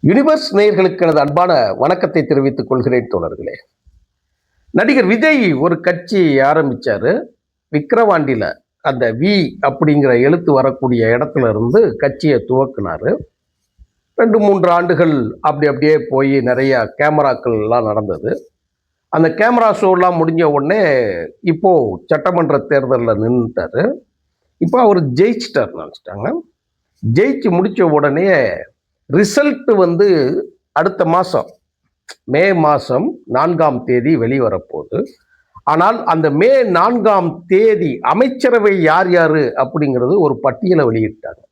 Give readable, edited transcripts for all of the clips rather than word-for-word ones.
Universe நேயர்களுக்கு எனது அன்பான வணக்கத்தை தெரிவித்துக் கொள்கிறேன் தோழர்களே. நடிகர் விஜய் ஒரு கட்சி ஆரம்பிச்சாரு. விக்கிரவாண்டியில அந்த வி அப்படிங்கிற எழுத்து வரக்கூடிய இடத்துல இருந்து கட்சியை துவக்கினாரு. 2-3 ஆண்டுகள் அப்படியே போய் நிறைய கேமராக்கள் எல்லாம் நடந்தது. அந்த கேமரா ஷோலாம் முடிஞ்ச உடனே இப்போ சட்டமன்ற தேர்தலில் நின்றுட்டாரு. இப்போ அவர் ஜெயிச்சிட்டார் நினச்சிட்டாங்க. ஜெயிச்சு முடிச்ச உடனே ரிசல்ட் வந்து அடுத்த மாதம் மே மாதம் 4ஆம் தேதி வெளிவரப்போகுது. ஆனால் அந்த மே 4ஆம் தேதி அமைச்சரவை யார் யார் அப்படிங்கிறது ஒரு பட்டியலை வெளியிட்டாங்க.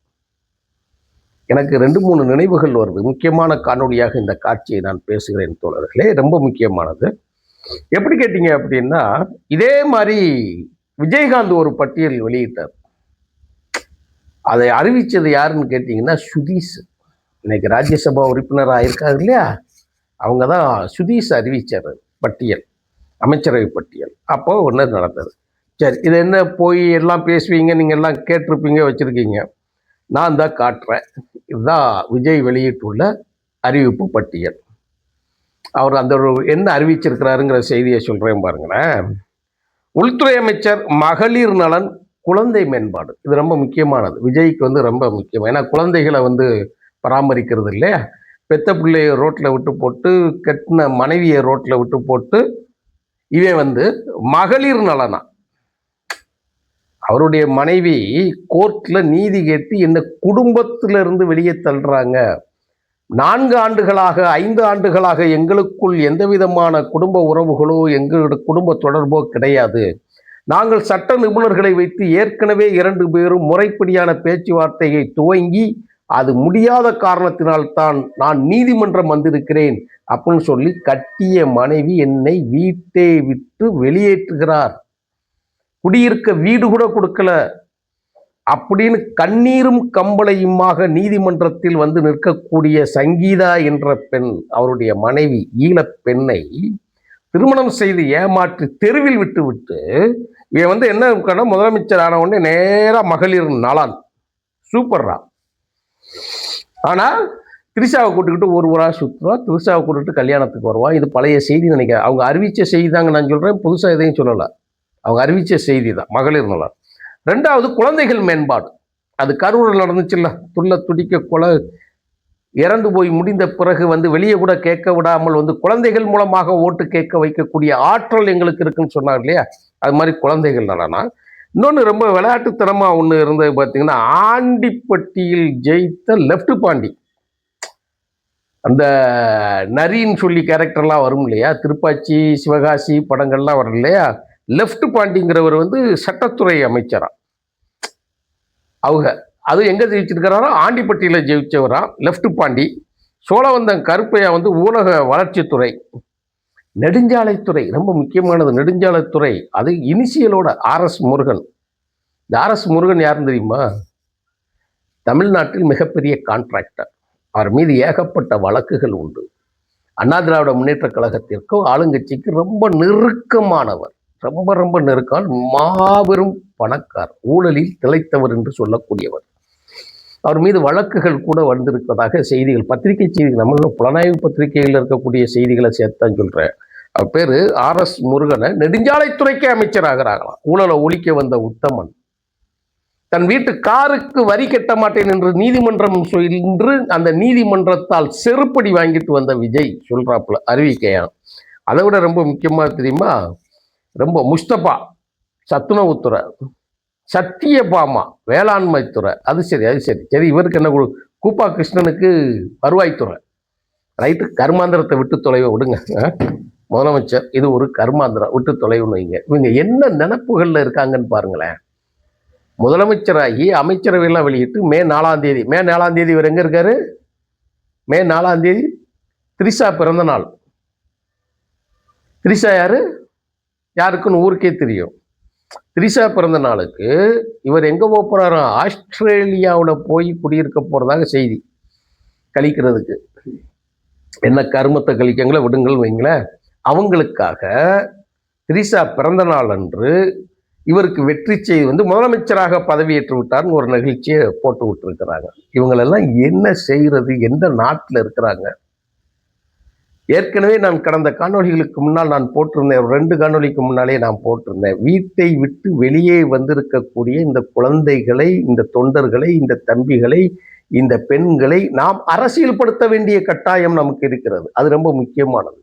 எனக்கு 2-3 நினைவுகள் வருது. முக்கியமான காணொலியாக இந்த காட்சியை நான் பேசுகிறேன் தோழர்களே. ரொம்ப முக்கியமானது. எப்படி கேட்டீங்க அப்படின்னா, இதே மாதிரி விஜயகாந்த் ஒரு பட்டியல் வெளியிட்டார். அதை அறிவித்தது யாருன்னு கேட்டீங்கன்னா சுதீஷ். இன்னைக்கு ராஜ்யசபா உறுப்பினராக இருக்காங்க இல்லையா, அவங்க தான் சுதீஷ் அறிவிச்சார் பட்டியல், அமைச்சரவை பட்டியல். அப்போ ஒன்று நடந்தது. சரி, இது என்ன போய் எல்லாம் பேசுவீங்க, நீங்கள் எல்லாம் கேட்டிருப்பீங்க, வச்சுருக்கீங்க. நான் தான் காட்டுறேன். இதுதான் விஜய் வெளியிட்டுள்ள அறிவிப்பு பட்டியல். அவர் அந்த என்ன அறிவிச்சிருக்கிறாருங்கிற செய்தியை சொல்கிறேன் பாருங்களேன். உள்துறை அமைச்சர் மகளிர் நலன் குழந்தை மேம்பாடு, இது ரொம்ப முக்கியமானது. விஜய்க்கு வந்து ரொம்ப முக்கியம். ஏன்னா குழந்தைகளை வந்து பராமரிக்கிறது இல்லையா. பெத்த பிள்ளைய ரோட்டில் விட்டு போட்டு, கெட்டின மனைவியை ரோட்டில் விட்டு போட்டு, இவன் வந்து மகளிர் நலனா. அவருடைய மனைவி கோர்ட்டில் நீதி கேட்டு என்ன குடும்பத்திலிருந்து வெளியே தள்ளுறாங்க. 4 ஆண்டுகளாக 5 ஆண்டுகளாக எங்களுக்குள் எந்த விதமான குடும்ப உறவுகளோ எங்களுடைய குடும்ப தொடர்போ கிடையாது. நாங்கள் சட்ட நிபுணர்களை வைத்து ஏற்கனவே 2 பேரும் முறைப்படியான பேச்சுவார்த்தையை துவங்கி அது முடியாத காரணத்தினால்தான் நான் நீதிமன்றம் வந்திருக்கிறேன் அப்படின்னு சொல்லி கட்டிய மனைவி என்னை வீட்டை விட்டு வெளியேற்றுகிறார். குடியிருக்க வீடு கூட கொடுக்கல அப்படின்னு கண்ணீரும் கம்பளையுமாக நீதிமன்றத்தில் வந்து நிற்கக்கூடிய சங்கீதா என்ற பெண், அவருடைய மனைவி ஈழப் பெண்ணை திருமணம் செய்து ஏமாற்றி தெருவில் விட்டு விட்டு இவன் வந்து என்ன இருக்கா, முதலமைச்சர் ஆன உடனே நேரா மகளிர் நலன். சூப்பர்ரா. ஆனா திரிஷாவை கூட்டுக்கிட்டு ஒரு ஊரா சுற்றுவான், திரிஷாவை கூட்டுக்கிட்டு கல்யாணத்துக்கு வருவான். இது பழைய செய்தி நினைக்கிறேன். அவங்க அறிவிச்ச செய்தி தாங்க நான் சொல்றேன், புதுசா எதையும் சொல்லலை. அவங்க அறிவிச்ச செய்தி தான் மகளிர் நலன். 2வது குழந்தைகள் மேம்பாடு. அது கரூரில் நடந்துச்சுல்ல, துள்ள துடிக்க கொலை இறந்து போய் முடிந்த பிறகு வந்து வெளியே கூட கேட்க விடாமல் வந்து குழந்தைகள் மூலமாக ஓட்டு கேட்க வைக்கக்கூடிய ஆற்றல் எங்களுக்கு இருக்குன்னு சொன்னாங்க இல்லையா, அது மாதிரி குழந்தைகள் நலனா. இன்னொன்று ரொம்ப விளையாட்டுத்தனமாக ஒன்று இருந்தது பார்த்தீங்கன்னா, ஆண்டிப்பட்டியில் ஜெயித்த லெஃப்ட் பாண்டி, அந்த நரின்னு சொல்லி கேரக்டர்லாம் வரும் இல்லையா, திருப்பாச்சி சிவகாசி படங்கள்லாம் வரும் இல்லையா. லெஃப்ட் பாண்டிங்கிறவர் வந்து சட்டத்துறை அமைச்சரா. அவங்க அது எங்கே ஜெயிச்சிருக்கிறாரோ ஆண்டிப்பட்டியில் ஜெயிச்சவரா லெஃப்ட் பாண்டி. சோழவந்தன் கருப்பையா வந்து ஊரக வளர்ச்சித்துறை, நெடுஞ்சாலைத்துறை, ரொம்ப முக்கியமானது நெடுஞ்சாலைத்துறை. அது இனிஷியலோட RS முருகன். இந்த RS முருகன் யாருன்னு தெரியுமா? தமிழ்நாட்டில் மிகப்பெரிய கான்ட்ராக்டர். அவர் மீது ஏகப்பட்ட வழக்குகள் உண்டு. அண்ணா திராவிட முன்னேற்ற கழகத்திற்கும் ஆளுங்கட்சிக்கு ரொம்ப நெருக்கமானவர். ரொம்ப ரொம்ப நெருக்கம். மாபெரும் பணக்கார், ஊழலில் திளைத்தவர் என்று சொல்லக்கூடியவர். அவர் மீது வழக்குகள் கூட வந்திருப்பதாக செய்திகள், பத்திரிகை செய்திகள், நம்ம புலனாய்வு பத்திரிகையில் இருக்கக்கூடிய செய்திகளை சேர்த்தான் சொல்றேன். அவர் பேரு RS முருகனை நெடுஞ்சாலைத்துறைக்கே அமைச்சராகிறாங்களாம். ஊழலை ஒழிக்க வந்த உத்தமன். தன் வீட்டு காருக்கு வரி கட்ட மாட்டேன் என்று நீதிமன்றம் என்று அந்த நீதிமன்றத்தால் செருப்படி வாங்கிட்டு வந்த விஜய் சொல்றாப்புல அறிவிக்கையான். அதை விட ரொம்ப முக்கியமா தெரியுமா, ரொம்ப முஸ்தபா சத்துணவுத்துறை, சத்தியபாமா வேளாண்மைத்துறை. அது சரி சரி, இவருக்கு என்ன, கூப்பா கிருஷ்ணனுக்கு வருவாய்த்துறை. ரைட்டு, கர்மாந்திரத்தை விட்டு தொலைவை விடுங்க. முதலமைச்சர் இது ஒரு கர்மாந்திரம், விட்டு தொலைவுன்னு வைங்க. இவங்க என்ன நினப்புகளில் இருக்காங்கன்னு பாருங்களேன். முதலமைச்சராகி அமைச்சரவையெல்லாம் வெளியிட்டு மே 4ஆம் தேதி இவர் எங்க இருக்காரு? மே 4ஆம் தேதி திரிஷா பிறந்த நாள். திரிஷா யாரு, யாருக்குன்னு ஊருக்கே தெரியும். திரிஷா பிறந்த நாளுக்கு இவர் எங்க போறாரோ, ஆஸ்திரேலியாவில் போய் குடியிருக்க போறதாக செய்தி. கழிக்கிறதுக்கு என்ன கருமத்தை கழிக்கங்களோ விடுங்கள் வைங்களேன். அவங்களுக்காக திரிஷா பிறந்த நாள் அன்று இவருக்கு வெற்றி செய்தி வந்து முதலமைச்சராக பதவியேற்று விட்டார்னு ஒரு நிகழ்ச்சியை போட்டு விட்டுருக்கிறாங்க. இவங்களெல்லாம் என்ன செய்யறது? எந்த நாட்டில் இருக்கிறாங்க? ஏற்கனவே நான் கடந்த காணொலிகளுக்கு முன்னால் நான் போட்டிருந்தேன், 2 காணொலிக்கு முன்னாலே நான் போட்டிருந்தேன். வீட்டை விட்டு வெளியே வந்திருக்கக்கூடிய இந்த குழந்தைகளை, இந்த தொண்டர்களை, இந்த தம்பிகளை, இந்த பெண்களை நாம் அரசியல்படுத்த வேண்டிய கட்டாயம் நமக்கு இருக்கிறது. அது ரொம்ப முக்கியமானது.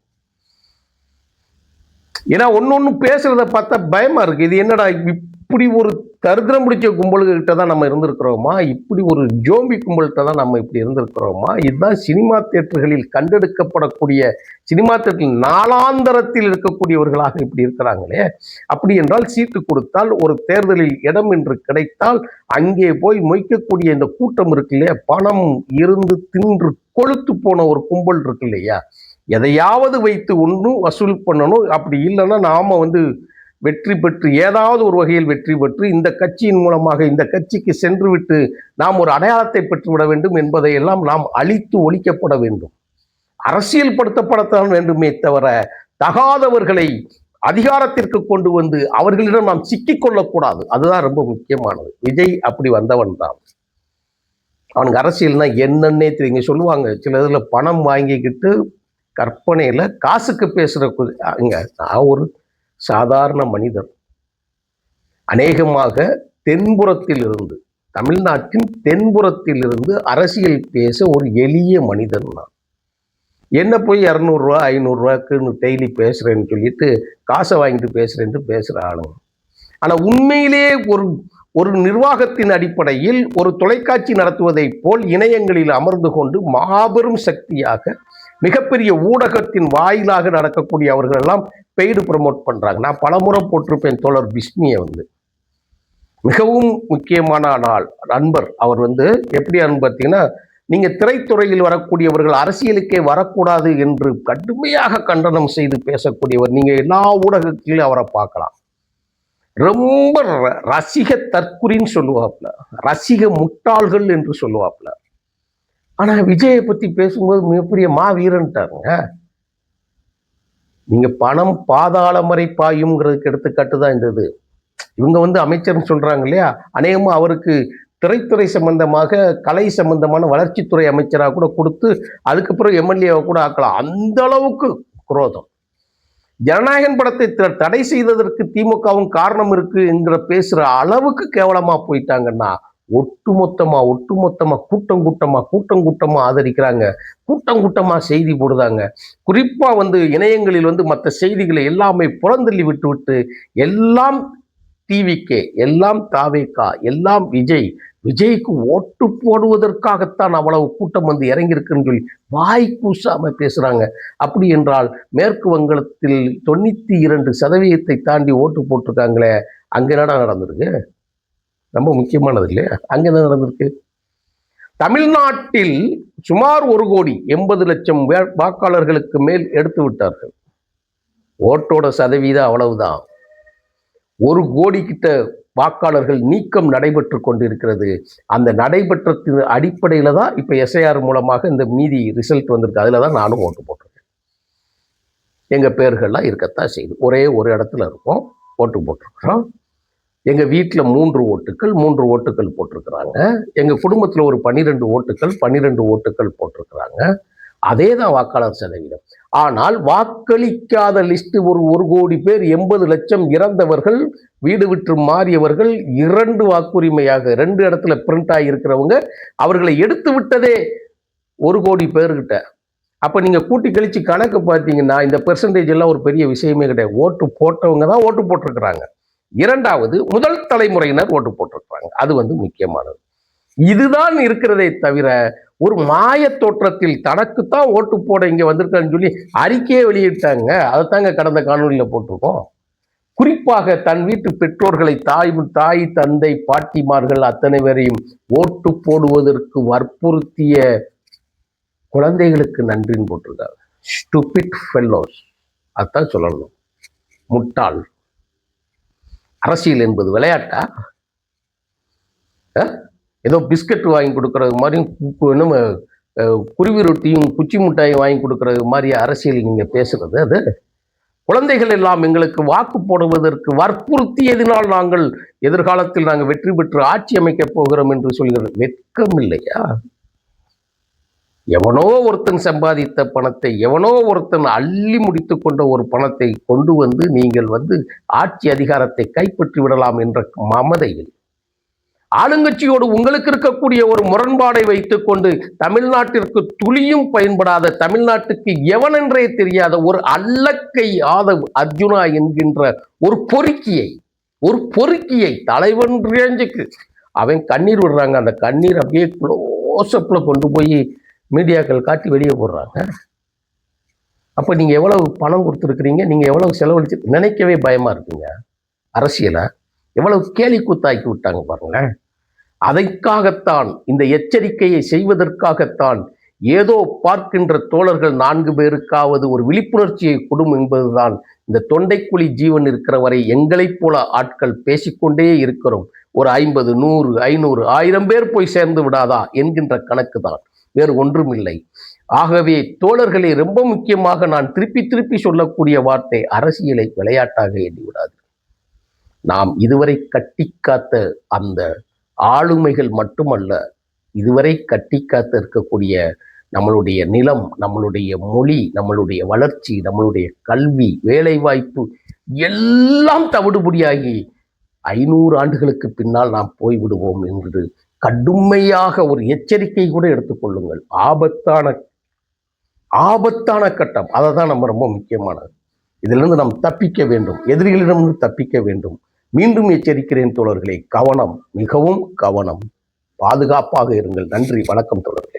ஏன்னா ஒன்னொன்னு பேசுறத பார்த்தா பயமா இருக்கு. இது என்னடா இப்படி ஒரு தரித்திரம் பிடிச்ச கும்பல்கிட்ட தான் நம்ம இருந்திருக்கிறோமா? இப்படி ஒரு ஜோம்பி கும்பல்கிட்ட தான் நம்ம இப்படி இருந்திருக்கிறோமா? இதுதான் சினிமா தியேட்டர்களில் கண்டெடுக்கப்படக்கூடிய சினிமா தியேட்டர் நாளாந்தரத்தில் இருக்கக்கூடியவர்களாக இப்படி இருக்கிறாங்களே. அப்படி என்றால் சீட்டு கொடுத்தால் ஒரு தேர்தலில் இடம் என்று கிடைத்தால் அங்கே போய் மொய்க்கக்கூடிய இந்த கூட்டம் இருக்கு இல்லையா, பணம் இருந்து தின்று கொழுத்து போன ஒரு கும்பல் இருக்கு இல்லையா, எதையாவது வைத்து ஒன்றும் வசூல் பண்ணணும். அப்படி இல்லைன்னா நாம வெற்றி பெற்று ஏதாவது ஒரு வகையில் வெற்றி பெற்று இந்த கட்சியின் மூலமாக இந்த கட்சிக்கு சென்று விட்டு நாம் ஒரு அடையாளத்தை பெற்றுவிட வேண்டும் என்பதையெல்லாம் நாம் அழித்து ஒழிக்கப்பட வேண்டும். அரசியல் படுத்தப்படத்தான் வேண்டுமே தவிர தகாதவர்களை அதிகாரத்திற்கு கொண்டு வந்து அவர்களிடம் நாம் சிக்கிக் கொள்ளக்கூடாது. அதுதான் ரொம்ப முக்கியமானது. விஜய் அப்படி வந்தவன் தான். அவனுக்கு அரசியல்னா என்னன்னே தெரியுங்க. சொல்லுவாங்க சில இதுல பணம் வாங்கிக்கிட்டு கற்பனையில காசுக்கு பேசுற நான் ஒரு சாதாரண மனிதர். அநேகமாக தென்புறத்தில் இருந்து, தமிழ்நாட்டின் தென்புறத்தில் இருந்து அரசியல் பேச ஒரு எளிய மனிதன் நான். என்ன போய் 200 ரூபா 500 ரூபாய்க்குன்னு டெய்லி பேசுறேன்னு சொல்லிட்டு காசை வாங்கிட்டு பேசுறேன்ட்டு பேசுற ஆளுங்க. ஆனா உண்மையிலே ஒரு நிர்வாகத்தின் அடிப்படையில் ஒரு தொலைக்காட்சி நடத்துவதை போல் இணையங்களில் அமர்ந்து கொண்டு மாபெரும் சக்தியாக மிகப்பெரிய ஊடகத்தின் வாயிலாக நடக்கக்கூடிய அவர்கள் எல்லாம் பெய்டு ப்ரமோட் பண்றாங்க. நான் பலமுறை போட்டிருப்பேன் தோழர் பிஸ்மியை மிகவும் முக்கியமான நண்பர். அவர் எப்படி பார்த்தீங்கன்னா, நீங்க திரைத்துறையில் வரக்கூடியவர்கள் அரசியலுக்கே வரக்கூடாது என்று கடுமையாக கண்டனம் செய்து பேசக்கூடியவர். நீங்க எல்லா ஊடகத்திலும் அவரை பார்க்கலாம். ரொம்ப ரசிக தற்குறின்னு சொல்லுவாப்ல, ரசிக முட்டாள்கள் என்று சொல்லுவாப்ல. ஆனா விஜயை பத்தி பேசும்போது மிகப்பெரிய மாவீரன்ட்டாருங்க. நீங்க பணம் பாதாள வரை பாயுங்கிறதுக்கு எடுத்துக்காட்டு தான் இந்த இவங்க அமைச்சர்னு சொல்றாங்க இல்லையா, அநேகமா அவருக்கு திரைத்துறை சம்பந்தமாக கலை சம்பந்தமான வளர்ச்சித்துறை அமைச்சராக கூட கொடுத்து அதுக்கப்புறம் எம்எல்ஏவை கூட ஆக்கலாம். அந்த அளவுக்கு குரோதம். ஜனநாயகன் படத்தை தடை செய்ததற்கு திமுகவும் காரணம் இருக்கு என்கிற பேசுற அளவுக்கு கேவலமா போயிட்டாங்கன்னா ஒட்டுமொத்தமா கூட்டம் கூட்டமா ஆதரிக்கிறாங்க, கூட்டமா செய்தி போடுதாங்க. குறிப்பா இணையங்களில் மற்ற செய்திகளை எல்லாமே புறந்தள்ளி விட்டு எல்லாம் டிவிக்கே, எல்லாம் தாவேகா, எல்லாம் விஜய்க்கு ஓட்டு போடுவதற்காகத்தான் அவ்வளவு கூட்டம் இறங்கியிருக்குன்னு சொல்லி வாய் கூசாம பேசுறாங்க. அப்படி என்றால் மேற்கு வங்கத்தில் 92% தாண்டி ஓட்டு போட்டிருக்காங்களே, அங்க என்னடா நடந்திருக்கு? ரொம்ப முக்கியமானது இல்லையா? அங்க என்ன நடந்திருக்கு? தமிழ்நாட்டில் சுமார் 1,80,00,000 வாக்காளர்களுக்கு மேல் எடுத்து விட்டார்கள். ஓட்டோட சதவீதம் அவ்வளவுதான். 1 கோடி கிட்ட வாக்காளர்கள் நீக்கம் நடைபெற்று கொண்டிருக்கிறது. அந்த நடைபெற்றத்தின் அடிப்படையில தான் இப்ப எஸ்ஐஆர் மூலமாக இந்த மீதி ரிசல்ட் வந்திருக்கு. அதுல தான் நானும் ஓட்டு போட்டிருக்கேன். எங்க பேர்கள்லாம் இருக்கத்தான் செய்யுது. ஒரே ஒரு இடத்துல இருக்கும், ஓட்டு போட்டிருக்கிறோம். எங்க வீட்டுல 3 ஓட்டுகள் போட்டிருக்கிறாங்க. எங்க குடும்பத்துல ஒரு 12 ஓட்டுகள் போட்டிருக்கிறாங்க. அதே தான் வாக்காளர் சதவீதம். ஆனால் வாக்களிக்காத லிஸ்ட் ஒரு கோடி பேர், 80 லட்சம் இறந்தவர்கள், வீடு விட்டு மாறியவர்கள், 2 வாக்குரிமையாக 2 இடத்துல பிரிண்ட் ஆகியிருக்கிறவங்க, அவர்களை எடுத்து விட்டதே 1 கோடி பேர்கிட்ட. அப்ப நீங்க கூட்டி கழிச்சு கணக்கு பார்த்தீங்கன்னா இந்த பெர்சன்டேஜ் எல்லாம் ஒரு பெரிய விஷயமே கிடையாது. ஓட்டு போட்டவங்க தான் ஓட்டு போட்டிருக்கிறாங்க. 2வது முதல் தலைமுறையினர் ஓட்டு போட்டிருக்கிறாங்க. அது முக்கியமானது. இதுதான் இருக்கிறதே தவிர ஒரு மாய தோற்றத்தில் தனக்குத்தான் ஓட்டு போட இங்க வந்திருக்கான்னு சொல்லி அறிக்கையே வெளியிட்டாங்க. அதைத்தாங்க கடந்த காணொலியில போட்டிருக்கோம். குறிப்பாக தன் வீட்டு பெற்றோர்களை தாய் தந்தை பாட்டிமார்கள் அத்தனை பேரையும் ஓட்டு போடுவதற்கு வற்புறுத்திய குழந்தைகளுக்கு நன்றின்னு போட்டிருக்காங்க. ஸ்டூபிட் ஃபெல்லோஸ், அதான் சொல்லணும். முட்டாள். அரசியல் என்பது விளையாட்டா? ஏதோ பிஸ்கட் வாங்கி கொடுக்கறது மாதிரியும் குருவி ரொட்டியும் குச்சி மிட்டாயும் வாங்கி கொடுக்கறது மாதிரி அரசியல் நீங்க பேசுறது? அது குழந்தைகள் எல்லாம் எங்களுக்கு வாக்கு போடுவதற்கு வற்புறுத்தியதினால் நாங்கள் எதிர்காலத்தில் நாங்கள் வெற்றி பெற்று ஆட்சி அமைக்கப் போகிறோம் என்று சொல்கிறது. வெட்கம் இல்லையா? எவனோ ஒருத்தன் சம்பாதித்த பணத்தை, எவனோ ஒருத்தன் அள்ளி முடித்து கொண்ட ஒரு பணத்தை கொண்டு வந்து நீங்கள் ஆட்சி அதிகாரத்தை கைப்பற்றி விடலாம் என்ற மமதையில் ஆளுங்கட்சியோடு உங்களுக்கு இருக்கக்கூடிய ஒரு முரண்பாடை வைத்துக் கொண்டு தமிழ்நாட்டிற்கு துளியும் பயன்படாத, தமிழ்நாட்டுக்கு எவனென்றே தெரியாத ஒரு அல்லக்கை ஆதவ் அர்ஜுனா என்கின்ற ஒரு பொறுக்கியை தலைவன் ரேஞ்சுக்கு அவன் கண்ணீர் விடுறாங்க. அந்த கண்ணீர் அப்படியே க்ளோஸ்அப்ல கொண்டு போய் மீடியாக்கள் காட்டி வெளியே போடுறாங்க. அப்ப நீங்க எவ்வளவு பணம் கொடுத்துருக்கிறீங்க, நீங்க எவ்வளவு செலவழிச்சு நினைக்கவே பயமா இருக்குங்க. அரசியலை எவ்வளவு கேலி கூத்தாக்கி விட்டாங்க பாருங்க. அதற்காகத்தான், இந்த எச்சரிக்கையை செய்வதற்காகத்தான் ஏதோ பார்க்கின்ற தோழர்கள் 4 பேருக்காவது ஒரு விழிப்புணர்ச்சியை கொடும் என்பதுதான். இந்த தொண்டைக்குழி ஜீவன் இருக்கிற வரை எங்களைப் போல ஆட்கள் பேசிக்கொண்டே இருக்கிறோம். ஒரு 50, 100, 500, 1000 பேர் போய் சேர்ந்து விடாதா என்கின்ற கணக்கு தான், வேறு ஒன்றும் இல்லை. ஆகவே தோழர்களே, ரொம்ப முக்கியமாக நான் திருப்பி சொல்லக்கூடிய வார்த்தை, அரசியலை விளையாட்டாக எண்ணிவிடாது. நாம் இதுவரை கட்டி காத்த அந்த ஆளுமைகள் மட்டுமல்ல, இதுவரை கட்டி காத்து இருக்கக்கூடிய நம்மளுடைய நிலம், நம்மளுடைய மொழி, நம்மளுடைய வளர்ச்சி, நம்மளுடைய கல்வி, வேலைவாய்ப்பு எல்லாம் தவிடுபடியாகி 500 ஆண்டுகளுக்கு பின்னால் நாம் போய்விடுவோம் என்று கடுமையாக ஒரு எச்சரிக்கை கூட எடுத்துக்கொள்ளுங்கள். ஆபத்தான கட்டம். அதை தான் நம்ம ரொம்ப முக்கியமானது. இதிலிருந்து நாம் தப்பிக்க வேண்டும், எதிரிகளிடமிருந்து தப்பிக்க வேண்டும். மீண்டும் எச்சரிக்கிறேன் தோழர்களே, கவனம், மிகவும் கவனம். பாதுகாப்பாக இருங்கள். நன்றி, வணக்கம் தோழர்களே.